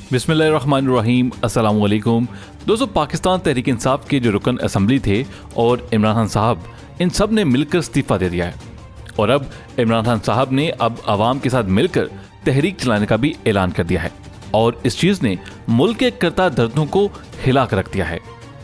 बिस्मिल्लाहिर्रहमानिर्रहीम, अस्सलाम वालेकुम। दोस्तों, पाकिस्तान तहरीक इंसाफ के जो रुकन असम्बली थे और इमरान खान साहब, इन सब ने मिलकर इस्तीफ़ा दे दिया है और अब इमरान खान साहब ने अब आवाम के साथ मिलकर तहरीक चलाने का भी ऐलान कर दिया है और इस चीज़ ने मुल्क के करता दर्दों को हिला कर रख दिया है।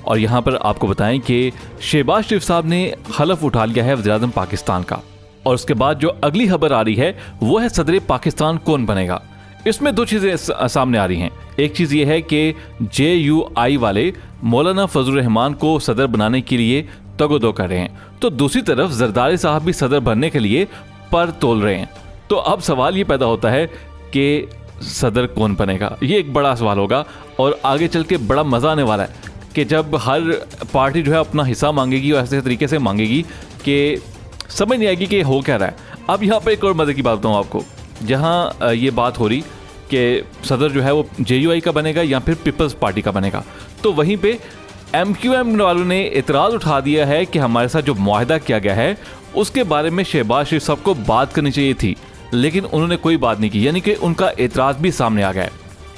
और यहाँ पर आपको बताएं कि शहबाज शरीफ साहब ने हलफ उठा लिया है वज़ीर-ए-आज़म पाकिस्तान का और उसके बाद जो अगली खबर आ रही है वो है सदर पाकिस्तान कौन बनेगा। इसमें दो चीज़ें सामने आ रही हैं। एक चीज़ ये है कि JUI वाले मौलाना फजलुर रहमान को सदर बनाने के लिए तगोदो कर रहे हैं, तो दूसरी तरफ जरदारी साहब भी सदर बनने के लिए पर तोल रहे हैं। तो अब सवाल ये पैदा होता है कि सदर कौन बनेगा। ये एक बड़ा सवाल होगा और आगे चल के बड़ा मज़ा आने वाला है कि जब हर पार्टी जो है अपना हिस्सा मांगेगी और ऐसे तरीके से मांगेगी कि समझ नहीं आएगी कि हो क्या रहा है। अब यहाँ पर एक और मज़े की बात बताऊँ आपको, जहाँ ये बात हो रही कि सदर जो है वो JUI का बनेगा या फिर पीपल्स पार्टी का बनेगा, तो वहीं पे MQM वालों ने इतराज़ उठा दिया है कि हमारे साथ जो मुआहदा किया गया है उसके बारे में शहबाज शरीफ साहब को बात करनी चाहिए थी, लेकिन उन्होंने कोई बात नहीं की, यानी कि उनका एतराज़ भी सामने आ गया है।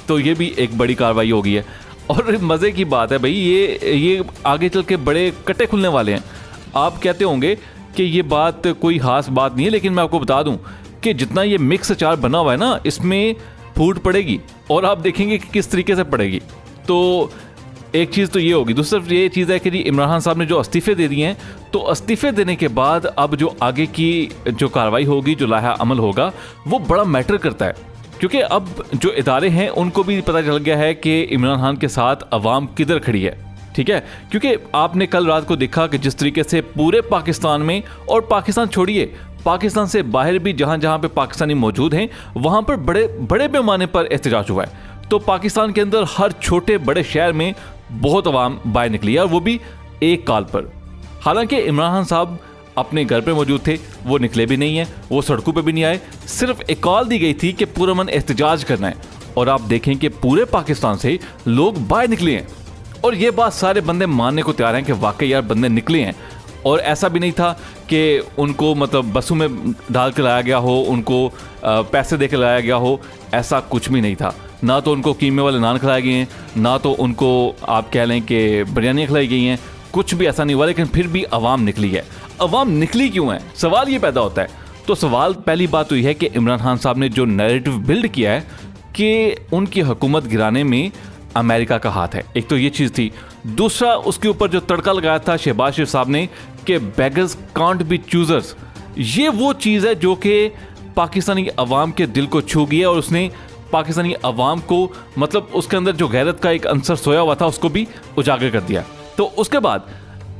तो ये भी एक बड़ी कार्रवाई हो गई है और मज़े की बात है भाई, ये आगे चल के बड़े कट्टे खुलने वाले हैं। आप कहते होंगे कि ये बात कोई ख़ास बात नहीं है, लेकिन मैं आपको बता दूं कि जितना ये मिक्स अचार बना हुआ है ना, इसमें फूट पड़ेगी और आप देखेंगे कि किस तरीके से पड़ेगी। तो एक चीज़ तो ये होगी। दूसरी ये चीज़ है कि जी इमरान खान साहब ने जो इस्तीफ़े दे दिए हैं, तो इस्तीफ़े देने के बाद अब जो आगे की जो कार्रवाई होगी, जो लाहा अमल होगा, वो बड़ा मैटर करता है, क्योंकि अब जो इदारे हैं उनको भी पता चल गया है कि इमरान खान के साथ अवाम किधर खड़ी है। ठीक है, क्योंकि आपने कल रात को देखा कि जिस तरीके से पूरे पाकिस्तान में, और पाकिस्तान छोड़िए, पाकिस्तान से बाहर भी जहाँ जहाँ पे पाकिस्तानी मौजूद हैं वहाँ पर बड़े बड़े पैमाने पर एहतजाज हुआ है। तो पाकिस्तान के अंदर हर छोटे बड़े शहर में बहुत अवाम बाहर निकली है और वो भी एक कॉल पर। हालांकि इमरान खान साहब अपने घर पे मौजूद थे, वो निकले भी नहीं हैं, वो सड़कों पे भी नहीं आए, सिर्फ एक कॉल दी गई थी कि पुरअमन एहतजाज करना है। और आप देखें कि पूरे पाकिस्तान से लोग बाहर निकले हैं और ये बात सारे बंदे मानने को तैयार हैं कि वाकई यार बंदे निकले हैं। और ऐसा भी नहीं था कि उनको मतलब बसों में डाल के लाया गया हो, उनको पैसे दे के लाया गया हो, ऐसा कुछ भी नहीं था। ना तो उनको कीमे वाले नान खिलाए गए हैं, ना तो उनको आप कह लें कि बिरयानियाँ खिलाई गई हैं, कुछ भी ऐसा नहीं हुआ। लेकिन फिर भी अवाम निकली है। अवाम निकली क्यों है, सवाल ये पैदा होता है। तो सवाल पहली बात तो यह है कि इमरान खान साहब ने जो नैरेटिव बिल्ड किया है कि उनकी हुकूमत गिराने में अमेरिका का हाथ है, एक तो ये चीज़ थी। दूसरा, उसके ऊपर जो तड़का लगाया था शहबाज शरीफ साहब ने कि बेगर्स कांट बी चूजर्स, ये वो चीज़ है जो कि पाकिस्तानी अवाम के दिल को छू गई है और उसने पाकिस्तानी अवाम को, मतलब उसके अंदर जो गैरत का एक अंसर सोया हुआ था, उसको भी उजागर कर दिया। तो उसके बाद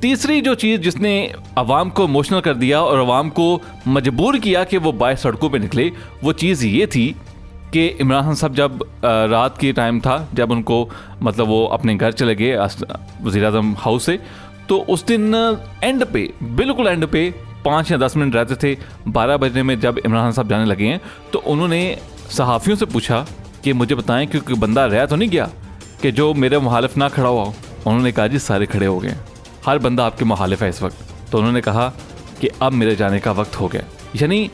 तीसरी जो चीज़ जिसने अवाम को इमोशनल कर दिया और अवाम को मजबूर किया कि वो बाहर सड़कों पे निकले, वो चीज़ ये थी कि इमरान खान साहब जब रात की टाइम था, जब उनको मतलब वो अपने घर चले गए वज़ीर-ए-आज़म हाउस से, तो उस दिन एंड पे, बिल्कुल एंड पे 5 या 10 मिनट रहते थे, 12 बजने में जब इमरान खान साहब जाने लगे हैं, तो उन्होंने सहाफ़ियों से पूछा कि मुझे बताएं क्योंकि बंदा रह तो नहीं गया कि जो मेरे मुखालिफ ना खड़ा हुआ हो। उन्होंने कहा जी सारे खड़े हो गए, हर बंदा आपके मुखालिफ है इस वक्त। तो उन्होंने कहा कि अब मेरे जाने का वक्त हो गया, यानी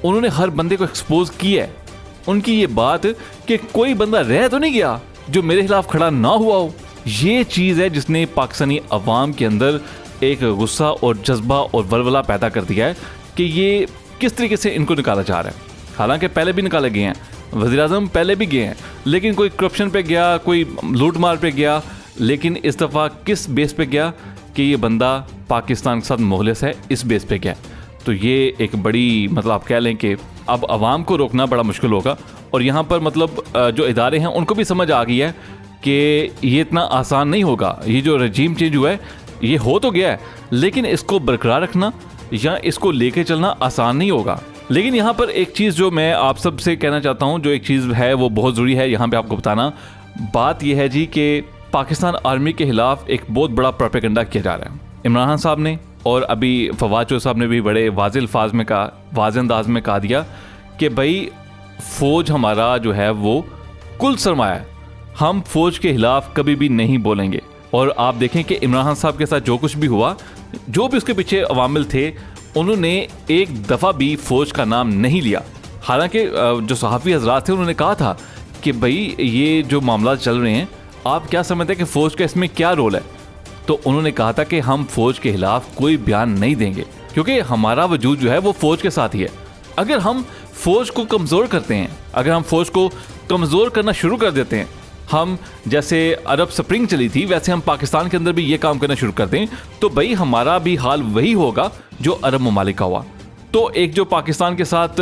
उन्होंने हर बंदे को एक्सपोज किया है। उनकी ये बात कि कोई बंदा रह तो नहीं गया जो मेरे खिलाफ खड़ा ना हुआ हो, ये चीज़ है जिसने पाकिस्तानी अवाम के अंदर एक गुस्सा और जज्बा और वलवला पैदा कर दिया है कि ये किस तरीके से इनको निकाला जा रहा है। हालांकि पहले भी निकाले गए हैं, वज़ीर-ए-आज़म पहले भी गए हैं, लेकिन कोई करप्शन पे गया, कोई लूट मार पे गया, लेकिन इस दफ़ा किस बेस पे गया कि ये बंदा पाकिस्तान के साथ मुखलिस है, इस बेस पे गया। तो ये एक बड़ी, मतलब आप कह लें कि अब आवाम को रोकना बड़ा मुश्किल होगा। और यहाँ पर मतलब जो इदारे हैं उनको भी समझ आ गई है कि ये इतना आसान नहीं होगा। ये जो रजीम चेंज हुआ है, ये हो तो गया है, लेकिन इसको बरकरार रखना या इसको लेके चलना आसान नहीं होगा। लेकिन यहाँ पर एक चीज़ जो मैं आप सब से कहना चाहता हूँ, जो एक चीज़ है वो बहुत ज़रूरी है यहाँ पे आपको बताना, बात यह है जी कि पाकिस्तान आर्मी के खिलाफ एक बहुत बड़ा प्रोपेगेंडा किया जा रहा है। इमरान खान साहब ने और अभी फवाद चौधरी साहब ने भी बड़े वाज़ेह अल्फाज में कहा, वाज़ेह अंदाज में कहा दिया कि भाई फ़ौज हमारा जो है वो कुल सरमाया है, हम फ़ौज के खिलाफ कभी भी नहीं बोलेंगे। और आप देखें कि इमरान खान साहब के साथ जो कुछ भी हुआ, जो भी उसके पीछे अवामिल थे, उन्होंने एक दफ़ा भी फ़ौज का नाम नहीं लिया। हालांकि जो सहाफ़ी हज़रात थे उन्होंने कहा था कि भाई ये जो मामला चल रहे हैं, आप क्या समझते हैं कि फ़ौज का इसमें क्या रोल है? तो उन्होंने कहा था कि हम फ़ौज के खिलाफ कोई बयान नहीं देंगे, क्योंकि हमारा वजूद जो है वो फ़ौज के साथ ही है। अगर हम फ़ौज को कमज़ोर करते हैं, अगर हम फ़ौज को कमज़ोर करना शुरू कर देते हैं, हम जैसे अरब स्प्रिंग चली थी वैसे हम पाकिस्तान के अंदर भी ये काम करना शुरू कर दें, तो भाई हमारा भी हाल वही होगा जो अरब ममालिक का हुआ। तो एक जो पाकिस्तान के साथ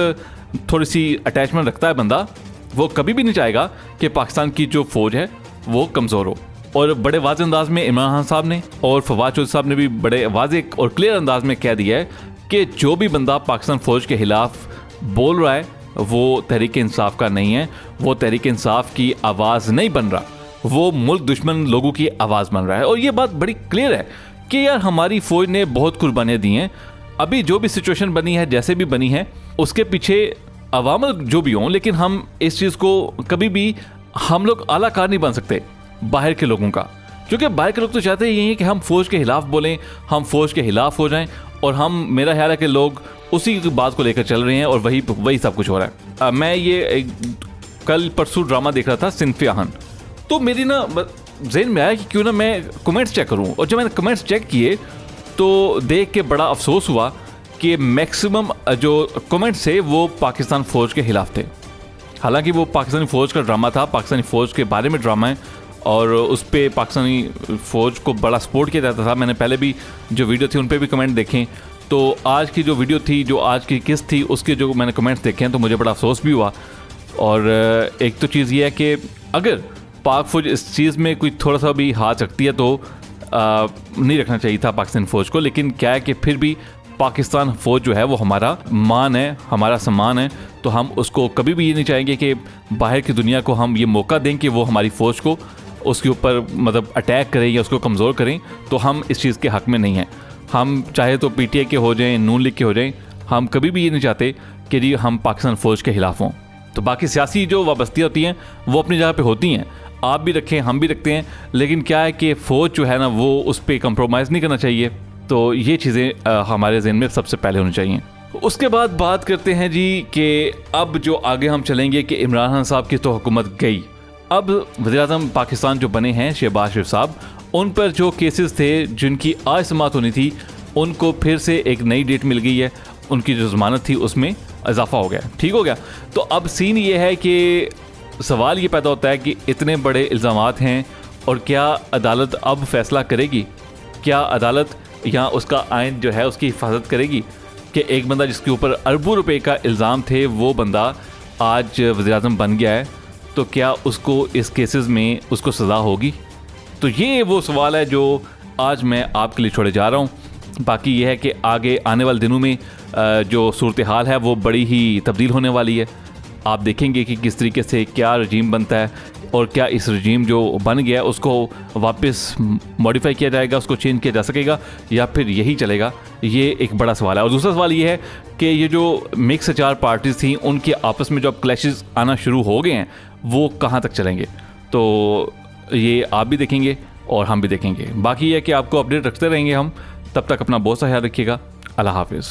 थोड़ी सी अटैचमेंट रखता है बंदा, वो कभी भी नहीं चाहेगा कि पाकिस्तान की जो फ़ौज है वो कमज़ोर हो। और बड़े वाज़ेह अंदाज में इमरान खान साहब ने और फवाद चौधरी साहब ने भी बड़े वाज़ेह और क्लियर अंदाज में कह दिया है कि जो भी बंदा पाकिस्तान फ़ौज के खिलाफ बोल रहा है वो तहरीक इंसाफ का नहीं है, वो तहरीक इंसाफ की आवाज़ नहीं बन रहा, वो मुल्क दुश्मन लोगों की आवाज़ बन रहा है। और ये बात बड़ी क्लियर है कि यार हमारी फ़ौज ने बहुत कुर्बानियाँ दी हैं। अभी जो भी सिचुएशन बनी है, जैसे भी बनी है, उसके पीछे अवामल जो भी हों, लेकिन हम इस चीज़ को कभी भी हम लोग आलाकार नहीं बन सकते बाहर के लोगों का, क्योंकि बाहर के लोग तो चाहते ही यही है कि हम फ़ौज के खिलाफ बोलें, हम फ़ौज के खिलाफ हो जाएं, और हम, मेरा ख्याल है कि लोग उसी बात को लेकर चल रहे हैं और वही सब कुछ हो रहा है। मैं ये कल परसों ड्रामा देख रहा था सिनफ़े आहन, तो मेरी ना ज़हन में आया कि क्यों ना मैं कमेंट्स चेक करूं, और जब मैंने कमेंट्स चेक किए तो देख के बड़ा अफसोस हुआ कि मैक्सिमम जो कमेंट्स थे वो पाकिस्तान फ़ौज के खिलाफ थे। हालांकि वो पाकिस्तानी फ़ौज का ड्रामा था, पाकिस्तानी फ़ौज के बारे में ड्रामा है, और उस पर पाकिस्तानी फ़ौज को बड़ा सपोर्ट किया जाता था। मैंने पहले भी जो वीडियो थी उन पर भी कमेंट देखें, तो आज की जो वीडियो थी, जो आज की किस्त थी, उसके जो मैंने कमेंट्स देखे हैं तो मुझे बड़ा अफसोस भी हुआ। और एक तो चीज़ ये है कि अगर पाक फ़ौज इस चीज़ में कोई थोड़ा सा भी हाथ रखती है तो नहीं रखना चाहिए था पाकिस्तान फ़ौज को, लेकिन क्या है कि फिर भी पाकिस्तान फ़ौज जो है वो हमारा मान है, हमारा सम्मान है, तो हम उसको कभी भी ये नहीं चाहेंगे कि बाहर की दुनिया को हम ये मौका दें कि वो हमारी फ़ौज को उसके ऊपर मतलब अटैक करें या उसको कमज़ोर करें। तो हम इस चीज़ के हक़ में नहीं हैं। हम चाहे तो PTI के हो जाएं, नून लीग के हो जाएं, हम कभी भी ये नहीं चाहते कि जी हम पाकिस्तान फ़ौज के खिलाफ हों। तो बाकी सियासी जो वाबस्तियाँ होती हैं वो अपनी जगह पे होती हैं, आप भी रखें, हम भी रखते हैं, लेकिन क्या है कि फ़ौज जो है ना वो उस पर कंप्रोमाइज़ नहीं करना चाहिए। तो ये चीज़ें हमारे ज़हन में सबसे पहले होनी चाहिए। उसके बाद बात करते हैं जी कि अब जो आगे हम चलेंगे कि इमरान खान साहब की तो हुकूमत गई, अब वज़ीर-ए-आज़म पाकिस्तान जो बने हैं शहबाज शरीफ साहब, उन पर जो केसेस थे जिनकी आज समाअत होनी थी उनको फिर से एक नई डेट मिल गई है, उनकी जो ज़मानत थी उसमें इजाफा हो गया, ठीक हो गया। तो अब सीन ये है कि सवाल ये पैदा होता है कि इतने बड़े इल्ज़ामात हैं और क्या अदालत अब फैसला करेगी, क्या अदालत या उसका आइन जो है उसकी हिफाजत करेगी कि एक बंदा जिसके ऊपर अरबों रुपए का इल्ज़ाम थे वो बंदा आज वज़ीर-ए-आज़म बन गया है, तो क्या उसको इस केसेस में उसको सज़ा होगी? तो ये वो सवाल है जो आज मैं आपके लिए छोड़े जा रहा हूँ। बाकी ये है कि आगे आने वाले दिनों में जो सूरत हाल है वो बड़ी ही तब्दील होने वाली है। आप देखेंगे कि किस तरीके से क्या रजीम बनता है और क्या इस रजीम जो बन गया है उसको वापस मॉडिफाई किया जाएगा, उसको चेंज किया जा सकेगा या फिर यही चलेगा, ये एक बड़ा सवाल है। और दूसरा सवाल ये है कि ये जो मिक्स 4 पार्टीज़ थी उनके आपस में जो अब क्लैशेस आना शुरू हो गए हैं वो कहाँ तक चलेंगे, तो ये आप भी देखेंगे और हम भी देखेंगे। बाकी ये है कि आपको अपडेट रखते रहेंगे हम। तब तक अपना बहुत सा ख्याल रखिएगा। अल्लाह हाफिज़।